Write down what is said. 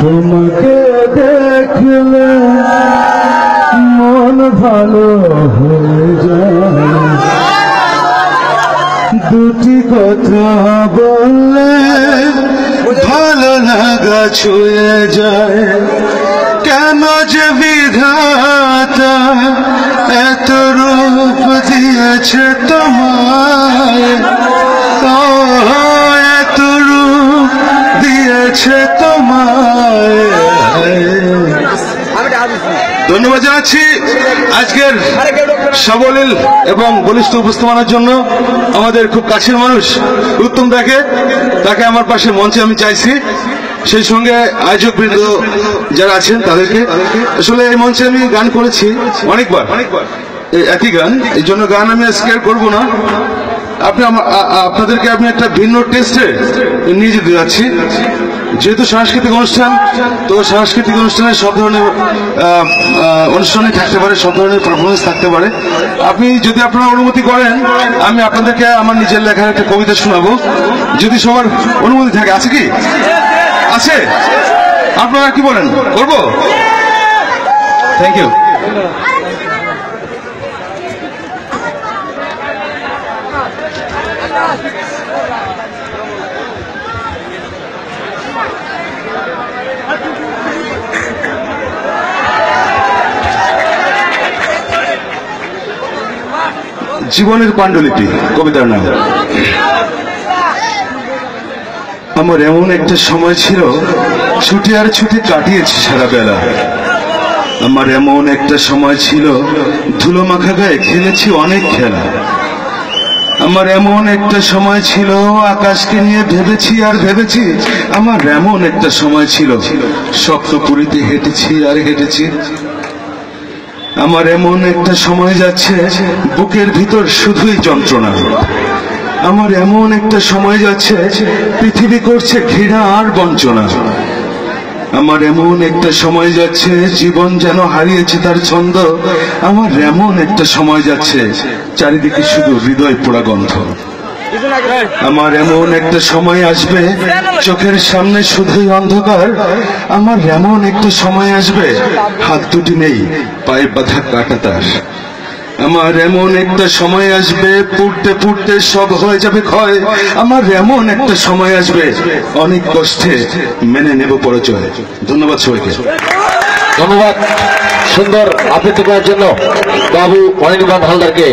তোমাকে দেখলে মন ভালো হয়ে যায়, দুটি কথা বললে ভালো লাগা ছুঁয়ে যায়। কেন যে বিধাতা এত রূপ দিয়েছে তোমায়, এত রূপ দিয়েছে তোমায়। ধন্যবাদ জানাচ্ছি আজকের সাবলীল এবং বলিষ্ঠ উপস্থাপনার জন্য আমাদের খুব কাছের মানুষ উত্তম দাকে, তাকে আমার পাশে মঞ্চে আমি চাইছি। সেই সঙ্গে আয়োজক বৃন্দ যারা আছেন তাদেরকে। আসলে এই মঞ্চে আমি গান করেছি অনেকবার, একই গান, এই জন্য গান আমি স্কেয়ার করবো না। আপনাদেরকে আমি একটা ভিন্ন টেস্টে নিয়ে যেতে যাচ্ছি। যেহেতু সাংস্কৃতিক অনুষ্ঠান, তো সাংস্কৃতিক অনুষ্ঠানে সব ধরনের অনুষ্ঠানে থাকতে পারে, সব ধরনের পারফরমেন্স থাকতে পারে। আপনি যদি আপনারা অনুমতি করেন, আমি আপনাদেরকে আমার নিজের লেখার একটা কবিতা শোনাবো, যদি সবার অনুমতি থাকে। আছে কি? আছে? আপনারা কি বলেন? করবো? Thank you. জীবনের পাণ্ডুলিপি কবিতার নাম। আমার এমন একটা সময় ছিল, ছুটি আর ছুটি কাটিয়েছি সারা বেলা। আমার এমন একটা সময় ছিল, ধুলো মাখা গায়ে খেলেছি অনেক খেলা। আমার এমন একটা সময় ছিল, আকাশকে নিয়ে ভেবেছি আর ভেবেছি। আমার এমন একটা সময় ছিল, স্বপ্নপুরীতে হেঁটেছি আর হেঁটেছি। আমার এমন একটা সময় যাচ্ছে, বুকের ভিতর শুধুই যন্ত্রণা। আমার এমন একটা সময় যাচ্ছে, পৃথিবী করছে ঘৃণা আর বঞ্চনা। আমার এমন একটা সময় যাচ্ছে, জীবন যেন হারিয়েছে তার ছন্দ। আমার এমন একটা সময় যাচ্ছে, চারিদিকে শুধু হৃদয় পোড়া গন্ধ। আমার এমন একটা সময় আসবে, চোখের সামনে শুধুই অন্ধকার। আমার এমন একটা সময় আসবে, হাত দুটি নেই, পায়ে বাঁধা কাটা তার। আমার এমন একটা সময় আসবে, পুড়তে পুড়তে সব হয়ে যাবে ক্ষয়। আমার এমন একটা সময় আসবে, অনেক কষ্টে মেনে নেব পরাজয়। ধন্যবাদ সবাইকে। ধন্যবাদ সুন্দর আবৃত্তি করার জন্য বাবু অনির্বাণ হালদারকে।